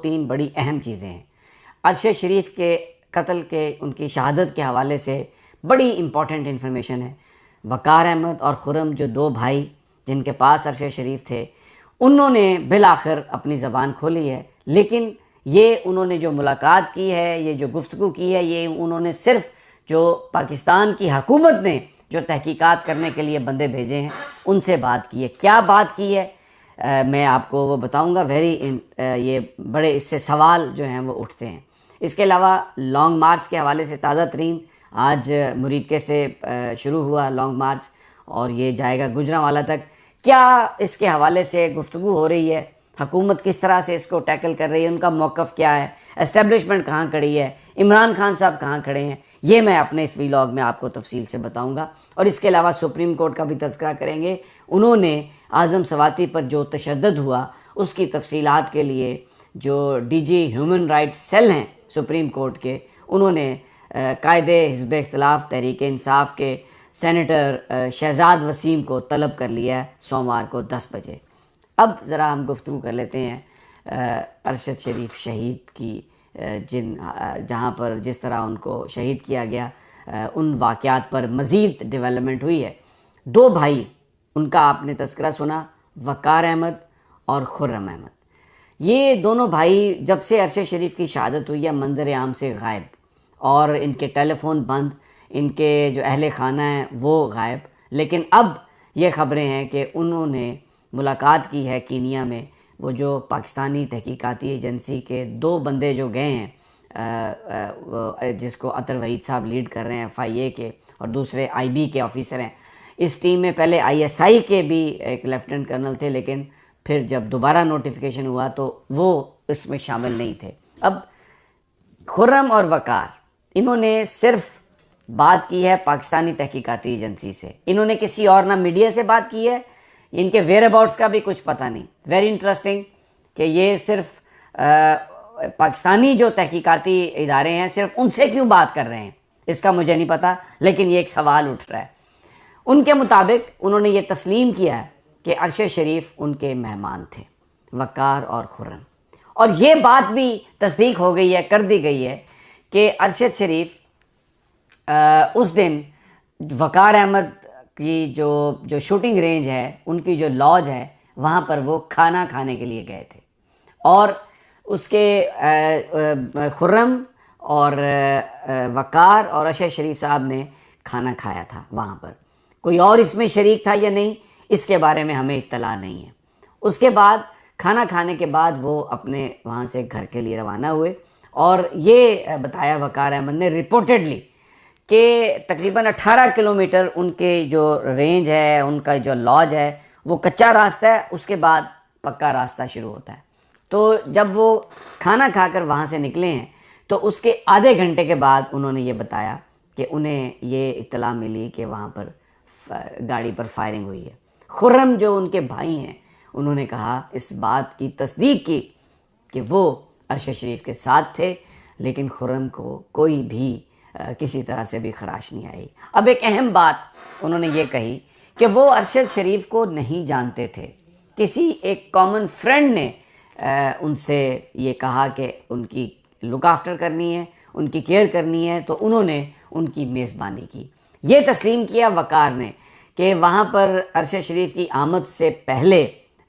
تین بڑی اہم چیزیں ہیں۔ ارشد شریف کے قتل کے ان کی شہادت کے حوالے سے بڑی امپورٹنٹ انفارمیشن ہے۔ وقار احمد اور خرم جو دو بھائی جن کے پاس ارشد شریف تھے، انہوں نے بالآخر اپنی زبان کھولی ہے، لیکن یہ انہوں نے جو ملاقات کی ہے، یہ جو گفتگو کی ہے، یہ انہوں نے صرف جو پاکستان کی حکومت نے جو تحقیقات کرنے کے لیے بندے بھیجے ہیں ان سے بات کی ہے۔ کیا بات کی ہے میں آپ کو وہ بتاؤں گا۔ یہ بڑے اس سے سوال جو ہیں وہ اٹھتے ہیں۔ اس کے علاوہ لانگ مارچ کے حوالے سے تازہ ترین آج مریدکے سے شروع ہوا لانگ مارچ اور یہ جائے گا گوجرانوالہ تک۔ کیا اس کے حوالے سے گفتگو ہو رہی ہے، حکومت کس طرح سے اس کو ٹیکل کر رہی ہے، ان کا موقف کیا ہے، اسٹیبلشمنٹ کہاں کھڑی ہے، عمران خان صاحب کہاں کھڑے ہیں، یہ میں اپنے اس ویلاگ میں آپ کو تفصیل سے بتاؤں گا۔ اور اس کے علاوہ سپریم کورٹ کا بھی تذکرہ کریں گے۔ انہوں نے اعظم سواتی پر جو تشدد ہوا اس کی تفصیلات کے لیے جو D G human rights cell ہیں سپریم کورٹ کے، انہوں نے قائد حزب اختلاف تحریک انصاف کے سینیٹر شہزاد وسیم کو طلب کر لیا ہے سوموار کو 10 بجے۔ اب ذرا ہم گفتگو کر لیتے ہیں ارشد شریف شہید کی جہاں پر جس طرح ان کو شہید کیا گیا ان واقعات پر مزید ڈیولپمنٹ ہوئی ہے۔ دو بھائی، ان کا آپ نے تذکرہ سنا، وقار احمد اور خرم احمد۔ یہ دونوں بھائی جب سے ارشد شریف کی شہادت ہوئی ہے منظر عام سے غائب، اور ان کے ٹیلی فون بند، ان کے جو اہل خانہ ہیں وہ غائب۔ لیکن اب یہ خبریں ہیں کہ انہوں نے ملاقات کی ہے کینیا میں۔ وہ جو پاکستانی تحقیقاتی ایجنسی کے دو بندے جو گئے ہیں جس کو عطر وحید صاحب لیڈ کر رہے ہیں FIA کے، اور دوسرے IB کے آفیسر ہیں۔ اس ٹیم میں پہلے ISI کے بھی ایک لیفٹیننٹ کرنل تھے، لیکن پھر جب دوبارہ نوٹیفیکیشن ہوا تو وہ اس میں شامل نہیں تھے۔ اب خرم اور وقار، انہوں نے صرف بات کی ہے پاکستانی تحقیقاتی ایجنسی سے، انہوں نے کسی اور نہ میڈیا سے بات کی ہے، ان کے ویئر اباؤٹس کا بھی کچھ پتہ نہیں۔ ویری انٹرسٹنگ کہ یہ صرف پاکستانی جو تحقیقاتی ادارے ہیں صرف ان سے کیوں بات کر رہے ہیں، اس کا مجھے نہیں پتہ، لیکن یہ ایک سوال اٹھ رہا ہے۔ ان کے مطابق انہوں نے یہ تسلیم کیا ہے کہ ارشد شریف ان کے مہمان تھے، وقار اور خرم، اور یہ بات بھی تصدیق ہو گئی ہے، کر دی گئی ہے کہ ارشد شریف اس دن وقار احمد کی جو شوٹنگ رینج ہے، ان کی جو لاج ہے، وہاں پر وہ کھانا کھانے کے لیے گئے تھے، اور اس کے خرم اور وقار اور ارشد شریف صاحب نے کھانا کھایا تھا وہاں پر۔ کوئی اور اس میں شریک تھا یا نہیں، اس کے بارے میں ہمیں اطلاع نہیں ہے۔ اس کے بعد کھانا کھانے کے بعد وہ اپنے وہاں سے گھر کے لیے روانہ ہوئے، اور یہ بتایا وقار احمد نے ریپورٹڈلی کہ تقریباً 18 کلومیٹر ان کے جو رینج ہے، ان کا جو لاج ہے، وہ کچا راستہ ہے، اس کے بعد پکا راستہ شروع ہوتا ہے۔ تو جب وہ کھانا کھا کر وہاں سے نکلے ہیں تو اس کے آدھے گھنٹے کے بعد انہوں نے یہ بتایا کہ انہیں یہ اطلاع ملی کہ وہاں پر گاڑی پر فائرنگ ہوئی ہے۔ خرم جو ان کے بھائی ہیں، انہوں نے کہا، اس بات کی تصدیق کی کہ وہ ارشد شریف کے ساتھ تھے، لیکن خرم کو کوئی بھی کسی طرح سے بھی خراش نہیں آئی۔ اب ایک اہم بات انہوں نے یہ کہی کہ وہ ارشد شریف کو نہیں جانتے تھے، کسی ایک کامن فرینڈ نے ان سے یہ کہا کہ ان کی لک آفٹر کرنی ہے، ان کی کیئر کرنی ہے، تو انہوں نے ان کی میزبانی کی۔ یہ تسلیم کیا وقار نے کہ وہاں پر ارشد شریف کی آمد سے پہلے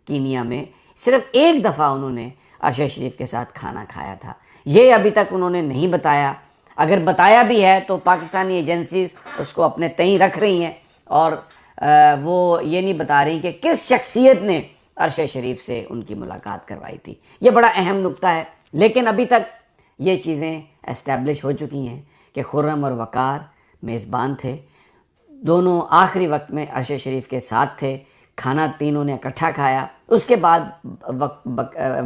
کینیا میں صرف ایک دفعہ انہوں نے ارشد شریف کے ساتھ کھانا کھایا تھا۔ یہ ابھی تک انہوں نے نہیں بتایا، اگر بتایا بھی ہے تو پاکستانی ایجنسیز اس کو اپنے تئیں رکھ رہی ہیں، اور وہ یہ نہیں بتا رہی کہ کس شخصیت نے ارشد شریف سے ان کی ملاقات کروائی تھی۔ یہ بڑا اہم نکتہ ہے، لیکن ابھی تک یہ چیزیں اسٹیبلش ہو چکی ہیں کہ خرم اور وقار میزبان تھے، دونوں آخری وقت میں ارشد شریف کے ساتھ تھے، کھانا تینوں نے اکٹھا کھایا۔ اس کے بعد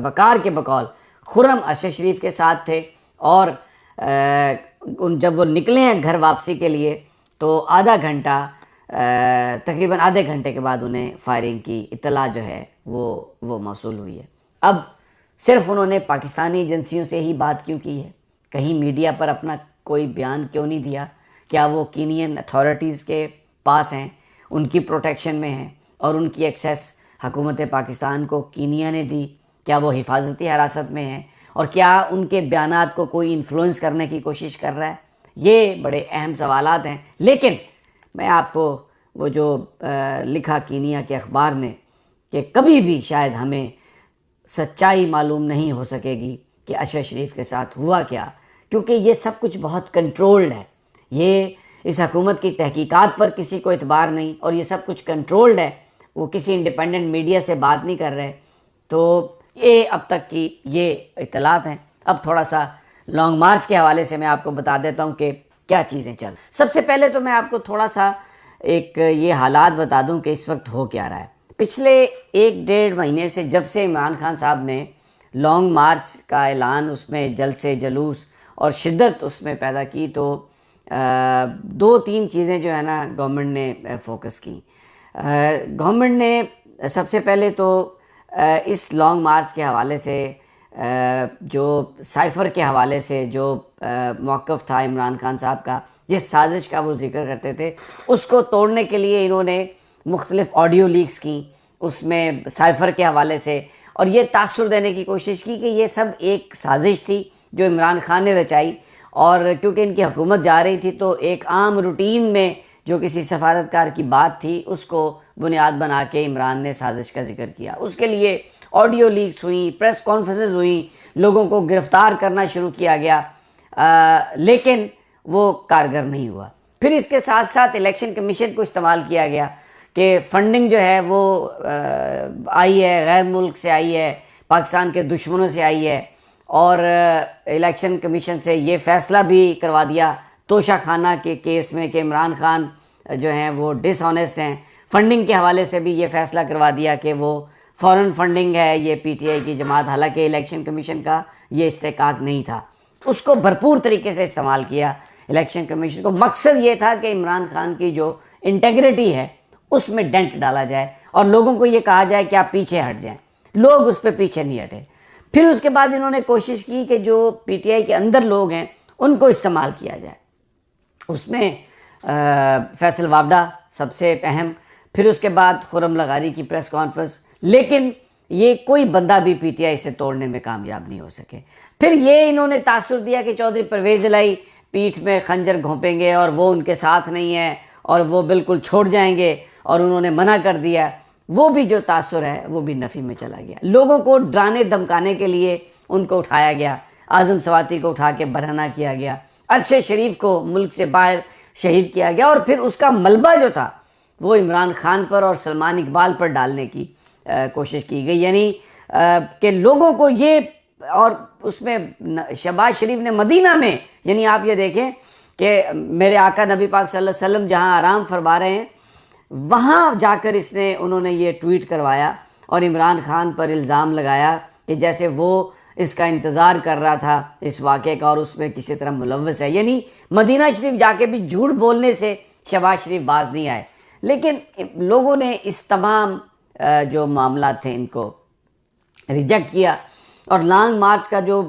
وقار کے بقول خرم ارشد شریف کے ساتھ تھے، اور جب وہ نکلے ہیں گھر واپسی کے لیے تو تقریباً آدھے گھنٹے کے بعد انہیں فائرنگ کی اطلاع جو ہے وہ موصول ہوئی ہے۔ اب صرف انہوں نے پاکستانی ایجنسیوں سے ہی بات کیوں کی ہے، کہیں میڈیا پر اپنا کوئی بیان کیوں نہیں دیا؟ کیا وہ کینین اتھارٹیز کے پاس ہیں، ان کی پروٹیکشن میں ہیں، اور ان کی ایکسیس حکومت پاکستان کو کینیا نے دی؟ کیا وہ حفاظتی حراست میں ہیں؟ اور کیا ان کے بیانات کو کوئی انفلوئنس کرنے کی کوشش کر رہا ہے؟ یہ بڑے اہم سوالات ہیں. لیکن میں آپ کو وہ جو لکھا کینیا کے اخبار نے کہ کبھی بھی شاید ہمیں سچائی معلوم نہیں ہو سکے گی کہ ارشد شریف کے ساتھ ہوا کیا، کیونکہ یہ سب کچھ بہت کنٹرولڈ ہے. یہ اس حکومت کی تحقیقات پر کسی کو اعتبار نہیں، اور یہ سب کچھ کنٹرولڈ ہے. وہ کسی انڈیپینڈنٹ میڈیا سے بات نہیں کر رہے. تو یہ اب تک کی یہ اطلاعات ہیں. اب تھوڑا سا لانگ مارچ کے حوالے سے میں آپ کو بتا دیتا ہوں کہ کیا چیزیں چل. سب سے پہلے تو میں آپ کو تھوڑا سا ایک یہ حالات بتا دوں کہ اس وقت ہو کیا رہا ہے. پچھلے 1-1.5 مہینے سے جب سے عمران خان صاحب نے لانگ مارچ کا اعلان، اس میں جلسے جلوس اور شدت اس میں پیدا کی، تو 2-3 چیزیں جو ہے نا گورنمنٹ نے فوکس کی. گورنمنٹ نے سب سے پہلے تو اس لانگ مارچ کے حوالے سے جو سائفر کے حوالے سے جو موقف تھا عمران خان صاحب کا، جس سازش کا وہ ذکر کرتے تھے، اس کو توڑنے کے لیے انہوں نے مختلف آڈیو لیکس کی اس میں سائفر کے حوالے سے، اور یہ تاثر دینے کی کوشش کی کہ یہ سب ایک سازش تھی جو عمران خان نے رچائی. اور کیونکہ ان کی حکومت جا رہی تھی تو ایک عام روٹین میں جو کسی سفارتکار کی بات تھی اس کو بنیاد بنا کے عمران نے سازش کا ذکر کیا. اس کے لیے آڈیو لیکس ہوئیں، پریس کانفرنسز ہوئیں، لوگوں کو گرفتار کرنا شروع کیا گیا، لیکن وہ کارگر نہیں ہوا. پھر اس کے ساتھ ساتھ الیکشن کمیشن کو استعمال کیا گیا کہ فنڈنگ جو ہے وہ آئی ہے، غیر ملک سے آئی ہے، پاکستان کے دشمنوں سے آئی ہے. اور الیکشن کمیشن سے یہ فیصلہ بھی کروا دیا توشہ خانہ کے کیس میں کہ عمران خان جو ہیں وہ ڈس آنیسٹ ہیں. فنڈنگ کے حوالے سے بھی یہ فیصلہ کروا دیا کہ وہ فورن فنڈنگ ہے یہ پی ٹی آئی کی جماعت، حالانکہ الیکشن کمیشن کا یہ استحقاق نہیں تھا. اس کو بھرپور طریقے سے استعمال کیا الیکشن کمیشن کو. مقصد یہ تھا کہ عمران خان کی جو انٹیگریٹی ہے اس میں ڈینٹ ڈالا جائے اور لوگوں کو یہ کہا جائے کہ آپ پیچھے ہٹ جائیں. لوگ اس پہ پیچھے نہیں ہٹے. پھر اس کے بعد انہوں نے کوشش کی کہ جو پی ٹی آئی کے اندر لوگ ہیں ان کو استعمال کیا جائے. اس میں فیصل وابڈا سب سے اہم، پھر اس کے بعد خرم لغاری کی پریس کانفرنس. لیکن یہ کوئی بندہ بھی پی ٹی آئی سے توڑنے میں کامیاب نہیں ہو سکے. پھر یہ انہوں نے تاثر دیا کہ چودھری پرویز الہی پیٹھ میں خنجر گھونپیں گے اور وہ ان کے ساتھ نہیں ہے اور وہ بالکل چھوڑ جائیں گے، اور انہوں نے منع کر دیا. وہ بھی جو تاثر ہے وہ بھی نفی میں چلا گیا. لوگوں کو ڈرانے دھمکانے کے لیے ان کو اٹھایا گیا. اعظم سواتی کو اٹھا کے برہنہ کیا گیا، ارشد شریف کو ملک سے باہر شہید کیا گیا، اور پھر اس کا ملبہ جو تھا وہ عمران خان پر اور سلمان اقبال پر ڈالنے کی کوشش کی گئی. یعنی کہ لوگوں کو یہ، اور اس میں شہباز شریف نے مدینہ میں، یعنی آپ یہ دیکھیں کہ میرے آقا نبی پاک صلی اللہ علیہ وسلم جہاں آرام فرما رہے ہیں وہاں جا کر انہوں نے یہ ٹویٹ کروایا اور عمران خان پر الزام لگایا کہ جیسے وہ اس کا انتظار کر رہا تھا اس واقعے کا اور اس میں کسی طرح ملوث ہے. یعنی مدینہ شریف جا کے بھی جھوٹ بولنے سے شہباز شریف باز نہیں آئے. لیکن لوگوں نے اس تمام جو معاملات تھے ان کو ریجیکٹ کیا، اور لانگ مارچ کا جو